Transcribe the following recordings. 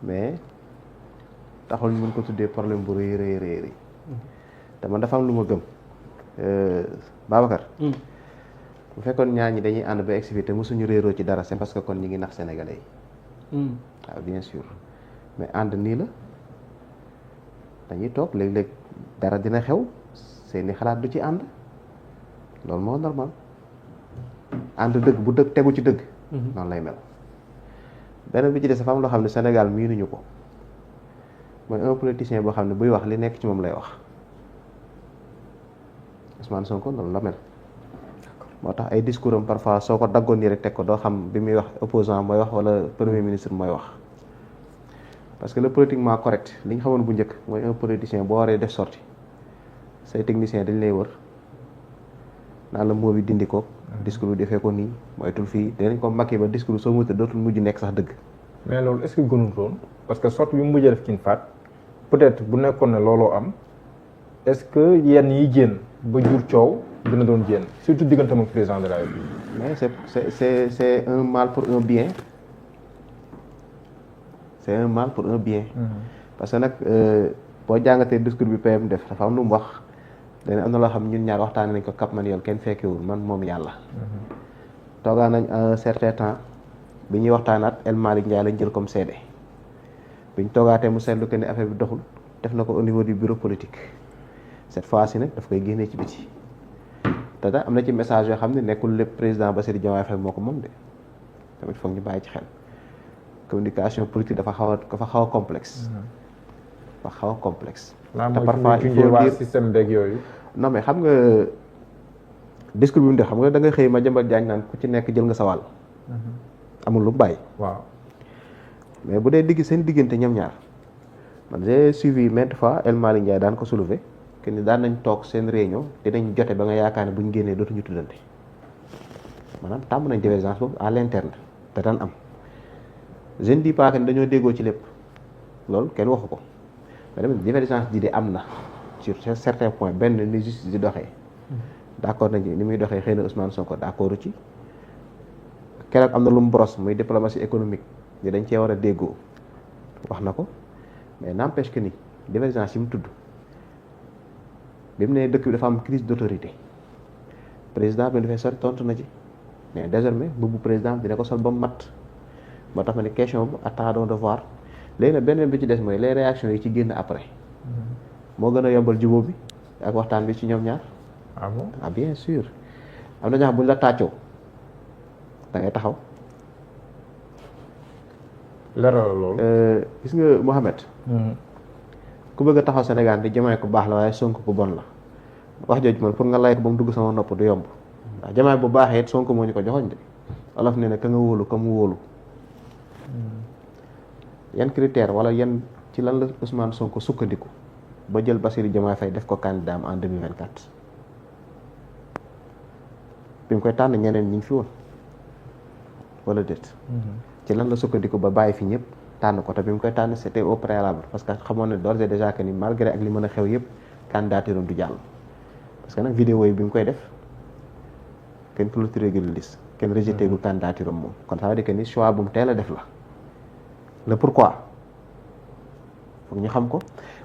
mais taxul ñu mën ko tuddee problème bu rëy te man dafa am lu ma gëm Babacar. bu fekkoon ñaar ñi dañuy ànd ba exhibité te mosuñu réeroo ci dara c'est parce que kon ñi ngi nax sénégalais yi. waaw bien sûr mais ànd nii la dañuy toog léeg-léeg dara dina xew seeni xalaat du ci ànd loolu moo normal ànd dëgg bu dëgg tegu ci dëgg. noonu lay mel. beneen bi ci des dafa am loo xam ne Sénégal miinuñu ko mooy un politicien boo xam ne buy wax li nekk ci moom lay wax Ousmane Sonko noonu la mel. moo tax ay discours am parfois soo ko daggoon nii rek teg ko doo xam bi muy wax opposant mooy wax wala premier ministre mooy wax parce que le politiquement correct li ñu xamoon bu njëkk mooy un politicien boo waree def sortie say technicien dañ lay wër naan la moo bi dindi ko discours bi defee ko nii moytul fii dinañ ko makki ba discours soo mujjee dootul mujj nekk sax dëgg. mais loolu est-ce que gënul woon parce que sortie bi mu mujjee def kin faat peut-être bu nekkoon ne looloo am est-ce que yenn yi génn ba jur coow. dina doon génn surtout diggante ak président de la République. mais c'est un mal pour un bien c'est un mal pour un bien. parce que nag boo jàngatee discours bi PM def dafa am lu mu wax dana am na loo xam ñun ñaar waxtaanee nañ ko Cap Manuel kenn fekkewul man moom yàlla. toogaa nañ un certain temps bi ñuy waxtaanaat El Malick Ndiaye lañ jël comme seede biñ toogaatee mu seetlu que ne affaire bi doxul def na ko au niveau du bureau politique cette fois-ci nag daf koy génnee ci biti. te am na ci message yoo xam ne nekkul lépp président Bassirou Diomaye Faye moo ko moom de tamit foog ñu bàyyi ci xel communication politique dafa xaw a complexe. dafa xaw a complexe. te parfois il faut dire système beeg yooyu. non mais xam nga discours bi mu def xam nga da nga xëy ma jëmbal jaañ naan ku ci nekk jël nga sa wàll. amul lu bàyyi. waaw mais bu dee seen diggante ñoom ñaar man j'ai suivi maintes fois El Malick Ndiaye daan ko soulever. que ni daan nañ toog seen réunion dinañ jote ba nga yaakaar ne bu ñu génnee dootuñu tuddante maanaam tàmm nañ divergence boobu à l'interne te daan am je ne dis pas que ni dañoo déggoo ci lépp loolu kenn waxu ko mais tamit divergence di am na sur certains points benn ni justice di doxee d'accord nañ ni muy doxee xëy na Ousmane Sonko d'accord ci keroog am na lu mu boros muy diplomatie économique ni dañ cee war a déggoo wax na ko mais n'empêche que ni divergence yi mu tudd bi mu ne dëkk bi dafa am crise d'autorité président bi dafay sori tontu na ci mais désormais boobu président dina ko sol ba mu mat moo tax ma ne question bu attendons de voir léegi nag beneen bi ci des mooy les réactions yi ci génn après moo gën a yombal jubóo bi ak waxtaan bi ci ñoom ñaar. ah bon ah bien sûr am na ñoo xam bu ñu la tàccoo da ngay taxaw. leeral loolu. gis nga Mohamed. ku bëgg a taxaw Sénégal di Diomaye ku baax la waaye Sonko ku bon la wax jooju man pour nga lay ko ba mu dugg sama nopp du yomb ndax Diomaye bu baaxee it Sonko moo ñu ko joxoñ de Wolof nee na ka nga wóolu ka mu wóolu yan critère wala yan ci lan la Ousmane Sonko sukkandiku ba jël Bassirou Diomaye Faye def ko candidat am en 2024 bi mu koy tànn ñeneen ñi ngi fi woon wala déet ci lan la sukkandiku ba bàyyi fi ñëpp tànn ko te bi mu koy tànn c'était au préalable parce que xamoon ne d'ores et déjà que ni malgré ak li mën a xew yëpp candidature am du jàll parce que nag vidéo yi bi mu koy def kenn clôturé gul liste kenn rejeté gul candidature am moom kon ça veut dire que ni choix bu mu teel a def la le pourquoi foog ñu xam ko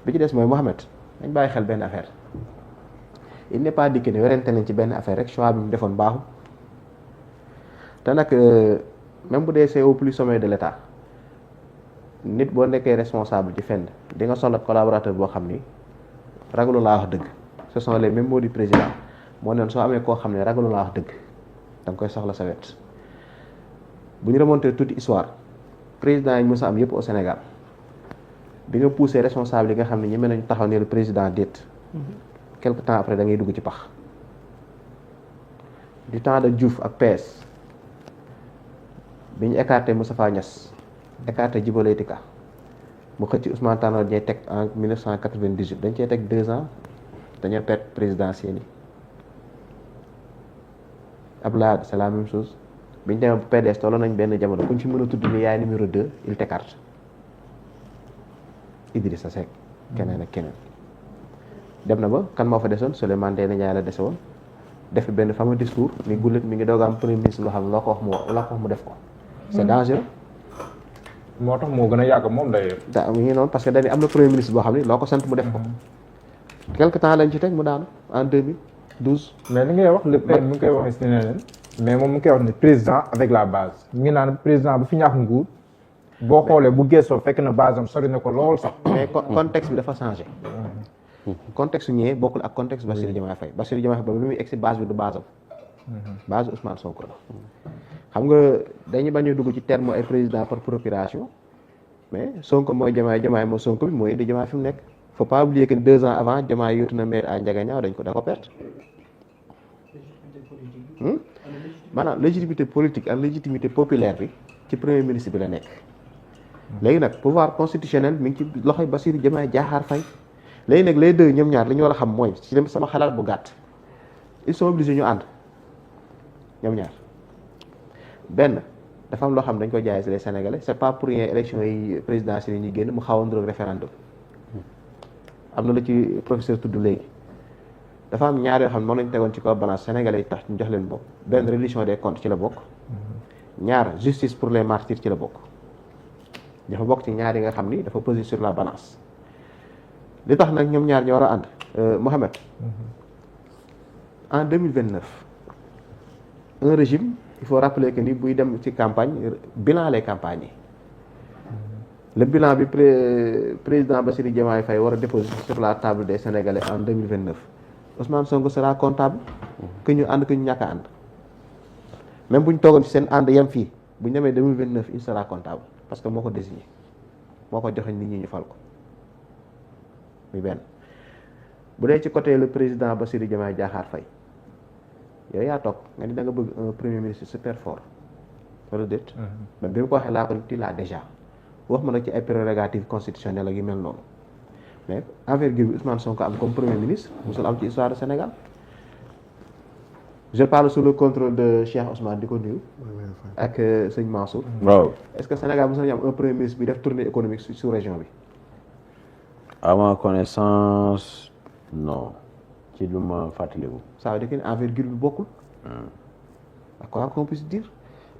bi ci des mooy Mohamed dañ bàyyi xel benn affaire il n'est pas dit que ni werante nañ ci benn affaire rek choix bi mu defoon baaxu te nag même bu dee c'est au plus sommet de l'État nit boo nekkee responsable ci fenn di nga sonal collaborateur boo xam ni ragalu laa wax dëgg ce sont les mêmes mots du président moo neen soo amee koo xam ne ragalu laa wax dëgg da nga koy soxla sa wet bu ñu remonté toute histoire président yi mës a am yëpp au Sénégal bi nga poussé responsable yi nga xam ne ñeme nañu taxaw ne le président déet quelque temps après da ngay dugg ci pax du temps de Diouf ak PS bi ñu écarté Moustapha Niasse écarté Djibo Leyti Ka mu xëcc Ousmane Tanor Dieng teg en 1998 dañ cee teg 2 ans dañoo perte présidentielle yi Abdoulaye c'est la même chose bi ñu demee bu PDS tolloon nañ benn jamono ku ñu fi mën a tudd ni yaay numéro 2 il t'écarte Idrissa Seck keneen ak keneen dem na ba kan moo fa desoon Souleymane Ndéné Ndiaye la dese woon def benn fameux discours ni gullet mi ngi doog am premier ministre loo xam ne loo ko wax mu def ko c'est dangereux moo tax moo gën a yàgg moom d'ailleurs. da mu ngi noonu parce que dañuy am na premier ministre boo xam ne loo ko sant mu def ko. quelque temps lañ ci teg mu daanu en 2012. mais li ngay wax le PM mi ngi koy waxee si neneen mais moom mi ngi koy wax ne président avec la base mi ngi naan président bu fi ñaax nguur boo xoolee bu gëstoo fekk na base am sori na ko lool sax. mais contexte bi dafa changé. contexte ñëwee bokkul ak contexte Bassirou Diomaye Faye Bassirou Diomaye Faye ba bi muy egg si base bi du base am. base Ousmane Sonko la. xam nga dañuy bañ a dugg ci terme ay président par procuration mais Sonko mooy Diomaye mooy Sonko bi mooy indi Diomaye fi mu nekk. faut pas oublier que 2 ans avant Diomaye yóotu na maire à Ndiaganiao da ko perte. maanaam légitimité politique ak légitimité populaire bi ci premier ministre bi la nekk. léegi nag pouvoir constitutionnel mi ngi ci loxoy Bassirou Diomaye Diakhar Faye léegi nag les deux ñoom ñaar li ñu war a xam mooy ci sama xalaat bu gàtt ils sont obligés ñu ànd ñoom ñaar benn dafa am loo xam dañ ko jaay si les Sénégalais c'est pas pour rien élection yi présidentielles yi ñuy génn mu xaw a nduroog référendum am na la ci professeur tudd léegi dafa am ñaar yoo xam ne moom lañ tegoon ci kaw balance Sénégalais yi tax ñu jox leen bopp benn reddition des comptes ci la bokk ñaar justice pour les martyrs ci la bokk dafa bokk ci ñaar yi nga xam ni dafa peser sur la balance li tax nag ñoom ñaar ñu war a ànd Mohamed en 2029 un régime il faut rappeler que ni buy dem ci campagne bilan lay campagne yi le bilan bi président Bassirou Diomaye Faye war a déposer sur la table des Sénégalais en 2029 Ousmane Sonko sera comptable que ñu ànd que ñu ñàkk a ànd même bu ñu toogoon ci seen ànd yem fii bu ñu demee 2029 il sera comptable parce que moo ko désigné moo ko joxe nit ñi ñu fal ko muy benn bu dee ci côté le président Bassirou Diomaye Diakhar Faye yow yaa toog nga ni da nga bëgg un premier ministre super fort wala déet mais bi mu ko waxee laa ko ti laa déjà wax ma nag ci ay prérogatives constitutionnelles ak yu mel noonu mais envergure bi Ousmane Sonko am comme premier ministre musul am ci histoire du Sénégal je parle sous le contrôle de Cheikh Ousmane di ko nuyu ak sëñ Mansour waaw est-ce que Sénégal mos nañu am un premier ministre bi def tournée économique sous région bi à ma connaissance non ci lu ma fàttaliku. ça veut dire que envergure bi bokkul quoi qu'on puisse dire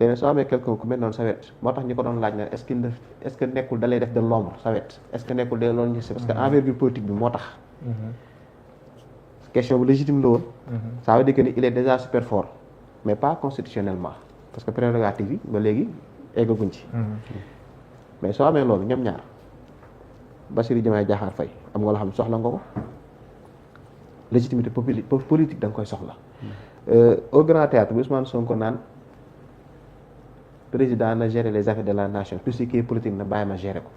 léegi soo amee quelqu'un ku mel noonu sa wet moo tax ñi ko doon laaj na est-ce que nekkul dalay def de l'ombre sa wet est-ce que nekkul day loolu ñu parce que envergure politique bi moo tax question bu légitime la woon ça veut dire que ni il est déjà super fort mais pas constitutionnellement parce que prérogative yi ba léegi eggaguñ ci mais soo amee loolu ñoom ñaar Bassirou Diomaye Diakhar Faye am nga la xam soxla nga ko légitimité politique da nga koy soxla au grand théâtre bi Ousmane Sonko naan président na gérer les affaires de la nation tout ce qui est politique na bàyyi ma gérer ko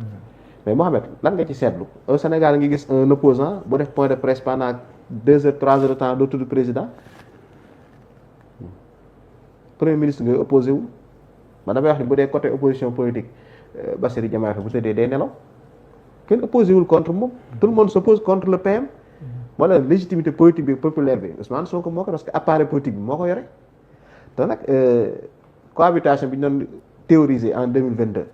mais Mohamed lan nga ci seetlu au Sénégal ngi gis un opposant bu def point de presse pendant 2 heures 3 heures de temps doo tudd président premier ministre ngay opposé wu man damay wax ni bu dee côté opposition politique Bassirou Diomaye Faye bu tëddee day nelaw kenn opposé wul contre moom tout le monde s'oppose contre le PM wala légitimité politique bi populaire bi Ousmane Sonko moo ko parce que appareil politique bi moo ko yore te nag cohabitation bi ñu doon théoriser en 2022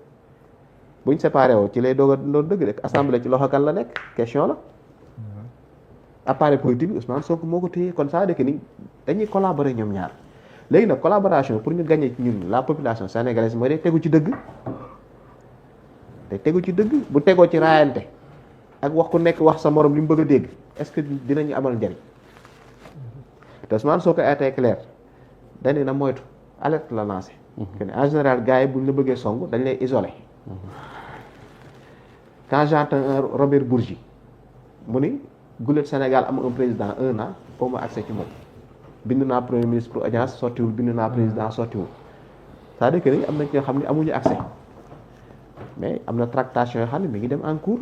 bu ñu séparé woo ci lay doog a doon dëgg rek assemblée ci loxo kan la nekk question la appareil politique bi Ousmane Sonko moo ko téye kon ça veut dire que ni dañuy collaborer ñoom ñaar léegi nag collaboration pour ñu gagner ci ñun la population sénégalaise mooy day tegu ci dëgg day tegu ci dëgg bu tegoo ci raayante ak wax ku nekk wax sa morom li mu bëgg a dégg est-ce que dinañu amal njariñ te Ousmane Sonko a été clair dañu na moytu alerte la lancé en général gars yi buñ la bëggee song dañ lay isolé quand j'entends Robert Bourgi mu ni gulet Sénégal am un président 1 an pour ma accès ci moom bind naa premier ministre pour audience sottiwul bind naa président sottiwul c'est-à-dire que ni am na ñoo xam ne amuñu accès mais am na tractation yoo xam ne mi ngi dem en cours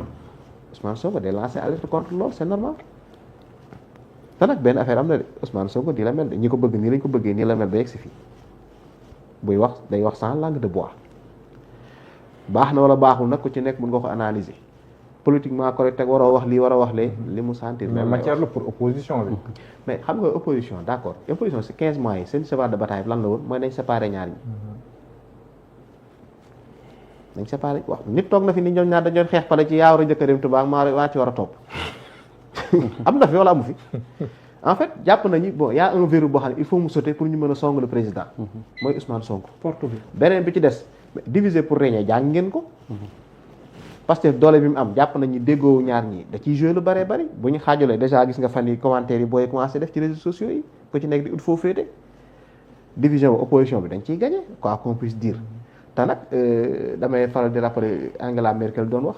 Ousmane Sonko day lancé alerte contre loolu c'est normal te nag benn affaire am na de Ousmane Sonko di la mel de ñi ko bëgg nii lañ ko bëggee nii la mel ba yegg si fii buy wax day wax sans langue de bois baax na wala baaxul nag ku ci nekk mën nga ko analyser politiquement correct ak waroo wax lii war a wax lee li mu sentir. mais matière la pour opposition bi. mais xam nga opposition d'accord opposition c'est 15 mois yi seen cheval de bataille lan la woon mooy nañ séparer ñaar ñi. nañ séparer wax nit toog na fi ni ñoom ñaar dañoo xeex pale ci yaa war a njëkk a dem tubaab maa ci war a topp am na fi wala amu fi en fait jàpp nañu bon y a un verrou boo xam ne il faut mu sauter pour ñu mën a song le président. mooy Ousmane Sonko. porte bi beneen bi ci des mais diviser pour régner jàng ngeen ko. parce que doole bi mu am jàpp nañu déggoo ñaar ñi da ciy joué lu bëree bëri bu ñu xaajalee déjà gis nga fan yi commentaires yi booy commencé def ci réseaux sociaux yi ku ci nekk di ut foo féete division bi opposition bi dañ ciy gagné quoi qu'on puisse dire te nag damay faral di rappeler Angela Merkel doon wax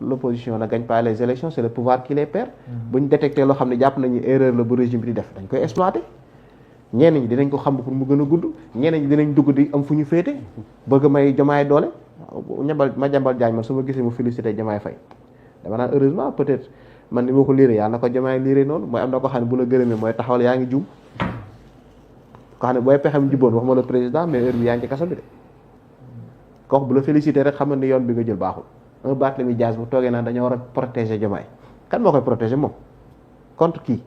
l'opposition ne gagne pas les élections c'est le pouvoir qui les perd. bu ñu détecté loo xam ne jàpp nañu erreur la bu régime bi di def dañ koy exploité. ñenn ñi dinañ ko xam pour mu gën a gudd ñeneen ñi dinañ dugg di am fu ñu féete bëgg may Diomaye doole ma jambal jaañ man su ma gisee mu félicité Diomaye Faye dama naan heureusement peut-être man ni ma ko liiree yàlla na ko Diomaye liiree noonu mooy am na ko xam ne bu la gërëmee mooy taxawal yaa ngi juum ko xam ne booy pexem juboon wax ma la président mais heure bi yaa ngi ci kaso bi de kooku bu la félicité rek xam ne yoon bi nga jël baaxul un Barthélémy Dias bu toogee naan dañoo war a protéger Diomaye kan moo koy protéger moom contre qui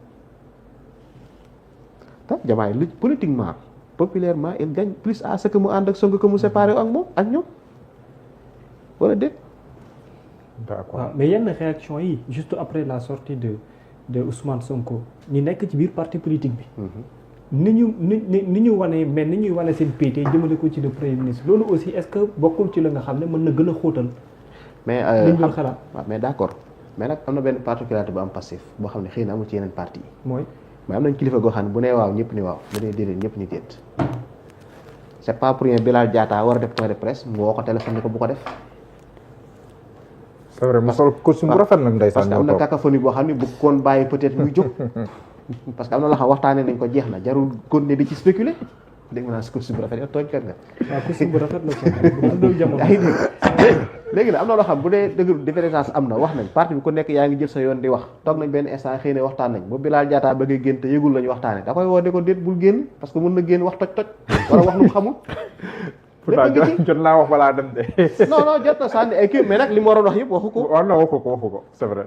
Diomaye lu politiquement populairement il gagne plus à ce que mu ànd ak Sonko que mu séparé ak moom ak ñoom wala déet. d'accord waaw mais yenn réaction yi juste après la sortie de Ousmane Sonko ñi nekk ci biir parti politique bi. ni ñu wane mais ni ñuy wane seen pété jëmale ko ci le premier ministre loolu aussi est-ce que bokkul ci la nga xam ne mën na gën a xóotal. mais liñ doon xalaat waaw mais d'accord mais nag am na benn particularité bu am passif boo xam ne xëy na amul ci yeneen parti yi. mooy. mais am nañ kilifa goo xam ne bu nee waaw ñëpp ni waaw bu nee déedéet ñëpp ni déet c'est pas pour rien Bilal Diatta war a def point de presse mu woo ko téléphone ni ko bu ko def. c'est vrai mu sol costume bu rafet nag ndeysaan. parce que am na cacophonie boo xam ne bu koon bàyyi peut-être muy jóg parce que am na loo xam waxtaanee nañ ko jeex na jarul continuer di ci spéculer dégg nga naan si costume bu rafet yow tooñkat nga. waaw costume bu rafet la ko jamono. léegi nag am na loo xam bu dee dëgg différence am na wax nañ parti bi ku nekk yaa ngi jël sa yoon di wax toog nañ benn instant xëy na waxtaan nañ ba Bilal Diatta bëggee génn te yëgul lañu waxtaane da koy woo de ko déet bul génn parce que mën na génn wax toj wala wax lu mu xamul. pourtant jot naa wax balaa dem de. non jot na sànni ay kii mais nag li mu waroon wax yëpp waxu ko. waaw non waxu ko c'est vrai.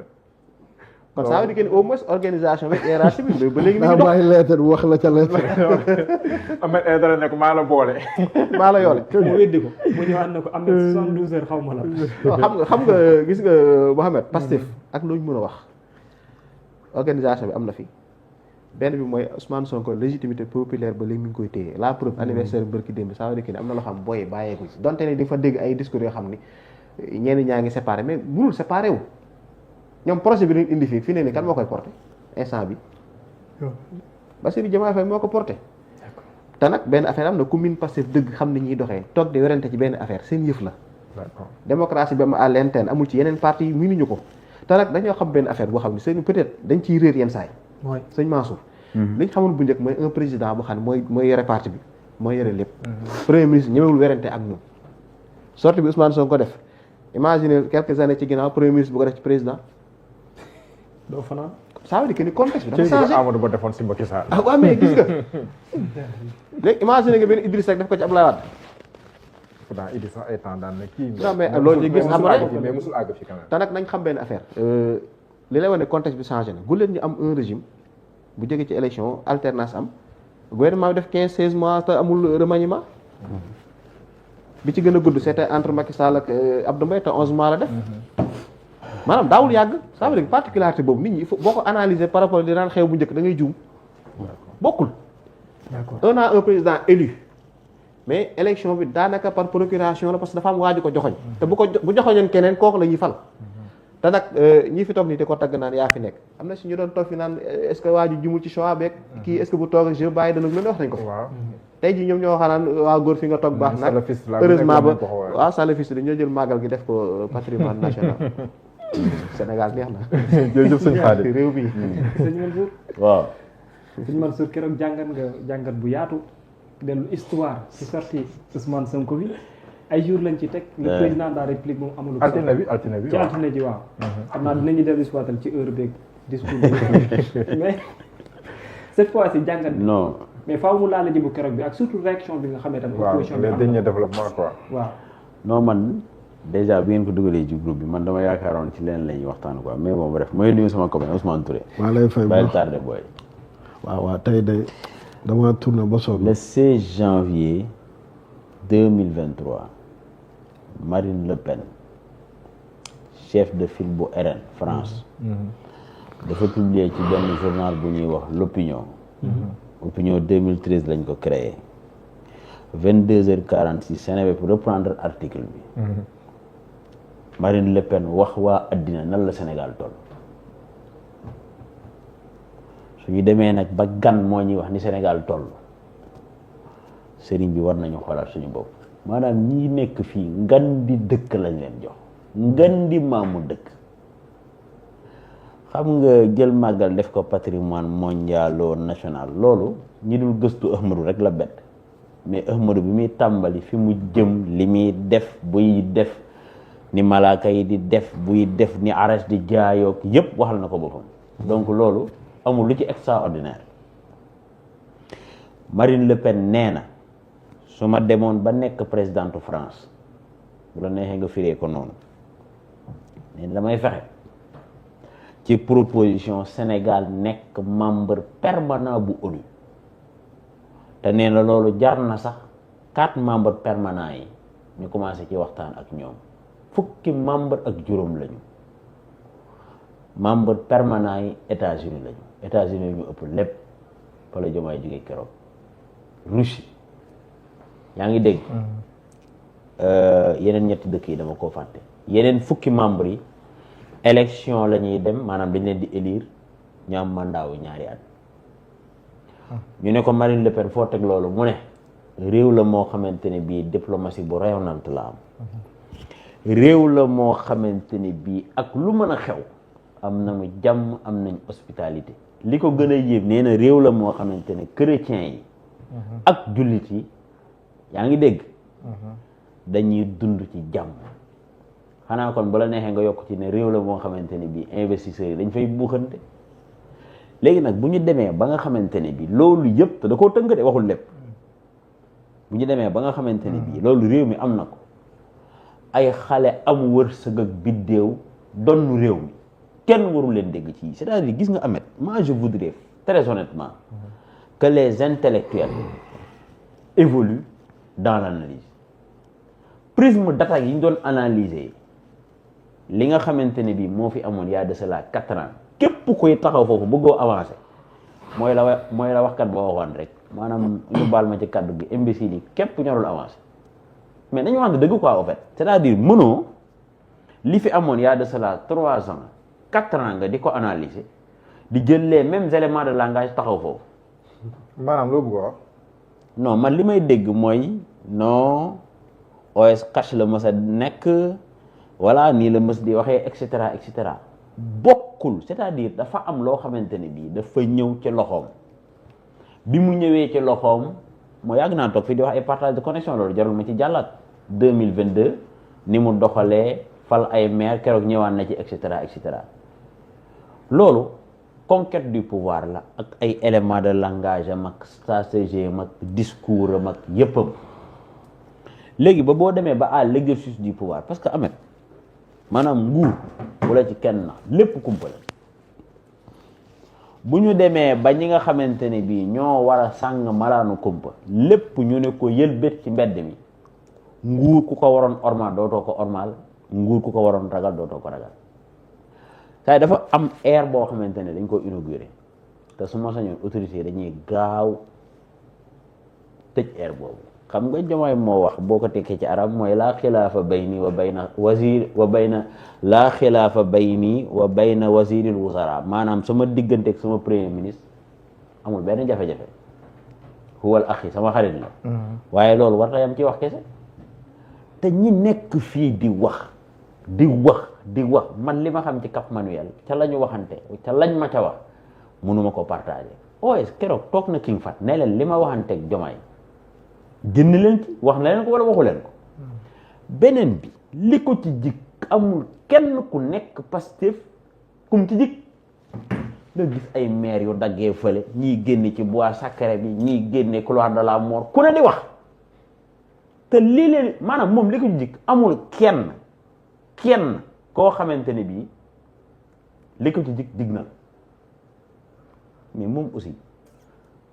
kon ça veut dire que au moins organisation bi hiérarchie bi ba léegi. daa bàyyi lettre wax la ca lettre. Ahmed Aïdara ne ko maa la boole. maa la yoole. mu weddi ko mu ñëwaat na ko am na 72 heures xaw ma la. xam nga gis nga Mohamed Pastef ak lu ñu mën a wax organisation bi am na fi benn bi mooy Ousmane Sonko légitimité populaire ba léegi mi ngi koy téye la preuve anniversaire bërki démb ça veut dire que am na loo xam booy bàyyeeku ci donte ne di fa dégg ay discours yoo xam ni ñenn ñaa ngi séparé mais mënul séparé wu. ñoom projet bi dañ indi fii ne ni kan moo koy porté instant bi Bassirou Diomaye Faye moo ko porté te nag benn affaire am na commune Pastef dëgg xam ni ñuy doxee toog di werante ci benn affaire seen yëf la démocratie bi am à l'interne amul ci yeneen parti yi mënuñu ko te nag dañoo xam benn affaire boo xam ne seen peut-être dañ ciy réer yenn saay sëñ Mansour liñ xamul bu njëkk mooy un président boo xam ne mooy yore parti bi mooy yore lépp premier ministre ñëwewul werante ak ñun sortie bi Ousmane Sonko def imaginez quelques années ci ginnaaw premier ministre bu ko def ci président doo fanaan. ça veut dire que ni contexte bi dafa changé Amadou Ba defoon si Macky Sall. ah waaw mais gis nga léegi imaginer nga benn Idriss Seck def ko ci Abdoulaye Wade. pourtant Idriss sax ay temps daan na kii. non mais loolu ñu gis après mais musul àgg fi quand même. te nag nañ xam benn affaire li lay wane contexte bi changé na gu leen ñu am un régime bu jógee ci élection alternance am gouvernement bi def 15-16 mois te amul remaniement bi ci gën a gudd c'était entre Macky Sall ak Abdou Mbaye te 11 mois la def. maanaam daawul yàgg ça veut dire particularité boobu nit ñi boo ko analyser par rapport di daan xew bu njëkk da ngay juum bokkul. d'accord on a un président élu mais élection bi daanaka par procuration la parce que dafa am waaju ko joxoñ te bu joxoñoon keneen kooku la ñuy fal te nag ñi fi toog nii te ko tagg naan yaa fi nekk am na si ñu doon toog fi naan est-ce que waaju jumul ci choix beeg kii est-ce que bu toog ak je bàyyi dana lu ne wax nañ ko waaw tey jii ñoom ñoo xanaan waa góor fi nga toog baax nag heureusement ba waaw salafiste dañoo jël màggal gi def ko patrimoine national Sénégal neex na. jërëjëf sëñ Xaadim réew mi. sëñ Mansour. waaw. sëñ Mansour keroog jàngat bu yaatu dellu histoire ci sortie Ousmane Sonko bi ay jours lañ ci teg. le président de la République moom amul. altine bi ci altine ji waaw. xam naa dinañu dellu si waatal ci heure beeg discours bi mais cette fois ci jàngat bi. non. mais faaw mu laale ji bu keroog bi ak surtout réaction bi nga xam ne tamit. opposition bi waaw les derniers développements quoi. waaw. non man. déjà bi ngeen ko dugalee ci groupe bi man dama yaakaaroon ci leen la ñuy waxtaan quoi mais bon bref mooy nuyu sama copain Ousmane Touré. maa lay fay bàyyi tardé booy. waaw tey de dama tourné ba sonn. le 16 janvier 2023 Marine Le Pen chef de file bu RN France. dafa publier ci benn journal bu ñuy wax l'Opinion. Opinion 2013 lañ ko créé 22h46 Seneweb reprendre article bi. Marine Le Pen wax waa addina nan la Sénégal toll. su ñu demee nag ba gan moo ñuy wax ni Sénégal toll sëriñ bi war nañu xoolaat suñu bopp maanaam ñi nekk fii ngan di dëkk lañ leen jox ngan di maamu dëkk. xam nga jël màggal def ko patrimoine mondial national loolu ñi dul gëstu Ahmadou rek la bett mais Ahmadou bi muy tàmbali fi mu jëm li muy def buy def ni malaaka yi di def buy def ni aras di jaayoog yépp waxal na ko boppam donc loolu amul lu ci extraordinaire. Marine Le Pen nee na su ma demoon ba nekk présidente France bu la neexee nga firee ko noonu nee na damay fexe ci proposition Sénégal nekk membre permanent bu ONU te nee na loolu jar na sax 4 membres permanents yi ñu commencé ci waxtaan ak ñoom fukki membre ak juróom lañu membre permanent yi États-Unis lañu États-Unis ñu ëpp lépp fa la Diomaye jóge keroog Russie yaa ngi dégg yeneen ñetti dëkk yi dama koo fàtte yeneen fukki membre yi élection la ñuy dem maanaam dañ leen di élire ñu am mandat wu 2 at ñu ne ko Marine Le Pen foo teg loolu mu ne réew la moo xamante ne bii diplomatie bu rayonnante la am réew la moo xamante ne bii ak lu mën a xew am nañu jàmm am nañ hospitalité li ko gën a yéem nee na réew la moo xamante ne chrétiens yi ak jullit yi yaa ngi dégg dañuy dund ci jàmm xanaa kon bu la neexee nga yokk ci ne réew la moo xamante ne bii investisseurs yi dañ fay buuxante léegi nag bu ñu demee ba nga xamante ne bii loolu yëpp te da koo tënk de waxul lépp bu ñu demee ba nga xamante ne bii loolu réew mi am na ko ay xale am wërsëg ak biddéew donnu réew mi kenn warul leen dégg ci c'est-à-dire gis nga Ahmed moi je voudrais très honnêtement que les intellectuels évoluent dans l'analyse prisme d'attaque yi ñu doon analyser li nga xamante ne bii moo fi amoon y a de cela 4 ans képp koy taxaw foofu bëggoo avancer mooy la waxkat ba waxoon rek maanaam ñu baal ma ci kaddu gi imbécile yi képp ñorul avancer mais dañu wax dëgg quoi en fait c'est-à-dire mënoo li fi amoon y a de cela 3 ans 4 ans nga di ko analyser di jël les mêmes éléments de langage taxaw foofu. maanaam loo bëgg a wax. non man li may dégg mooy non OS cash la mës a nekk voilà nii la mës di waxee et cetera et cetera bokkul c'est-à-dire dafa am loo xamante ne bii dafa ñëw ci loxoom bi mu ñëwee ci loxoom moo yàgg naa toog fii di wax ay partage de connexion loolu jarul ma ci jàllaat 2022 ni mu doxalee fal ay maire keroog ñëwaan na ci et cetera et cetera loolu conquête du pouvoir la ak ay éléments de langage am ak stratégie am ak discours am ak yëppam léegi ba boo demee ba à l'exercice du pouvoir parce que Ahmed maanaam nguur wala ci kenn na lépp kumpa la bu ñu demee ba ñi nga xamante ne bii ñoo war a sàng malaanu kumpa lépp ñu ne ko yëlbét ci mbedd mi nguur ku ko waroon ormal dootoo ko ormal nguur ku ko waroon ragal dootoo ko ragal saa dafa am air boo xamante ne dañ ko inauguré te su ma sañoon autorité dañuy gaaw tëj air boobu xam nga Diomaye moo wax boo ko tekkee ci arab mooy laa xilaafa bayni wa bayna wazir wa bayna laa xilaafa bayni wa bayna waziril wuzara maanaam sama diggante ak sama premier ministre amul benn jafe-jafe huwal axi sama xarit la waaye loolu war yam ci wax kese te ñi nekk fii di wax man li ma xam ci Cap Manuel ca la ñu waxante ca lañ ma ca wax mënuma ko partager OS keroog toog na King Fat ne leen li ma waxanteeg Diomaye génn leen ci wax na leen ko wala waxu leen ko beneen bi li ko ci jik amul kenn ku nekk Pastef kum ci jik nga gis ay maire yu daggee fële ñii génne ci bois sacré bi ñii génne couloir de la mort ku ne di wax te lii leen maanaam moom li ko ci jik amul kenn koo xamante ne bii li ko ci jik dig na mais moom aussi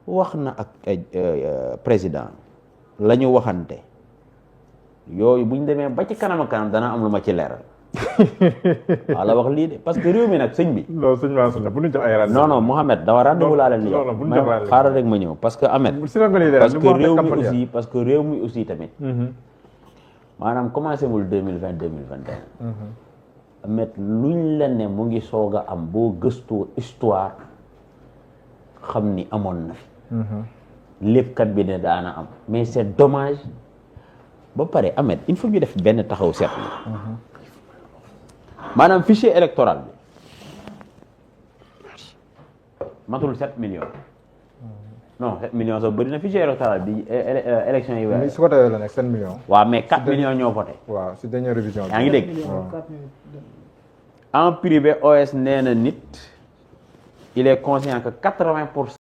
wax na ak président la ñu waxante yooyu bu ñu demee ba ci kanam a kanam dana am lu ma ci leeral waaw la wax lii de parce que réew mi nag sëñ bi. non sëñ Mansour bu ñu jox ay rendez-vous. non non Mohamed dama rendez-vous laa leen di jox. bu ñu jox rendez-vous xaaral rek ma ñëw parce que Ahmed. parce que réew mi aussi tamit. maanaam commencé mul 2020 2021. Ahmed luñ la ne mu ngi soog a am boo gëstoo histoire xam ni amoon na fi. léppkat bi ne daana am mais c'est dommage ba pare Ahmed il faut ñu def benn taxaw seetlu. maanaam fichier électoral bi matul 7 millions. non 7 millions sax bëri na fichier électoral bi élection yi weer. su ko tawee la nekk 7 millions. waaw mais 4 millions ñoo voté. waaw si dernière révision bi. yaa ngi dégg. en privé OS nee na nit il est conscient que 80%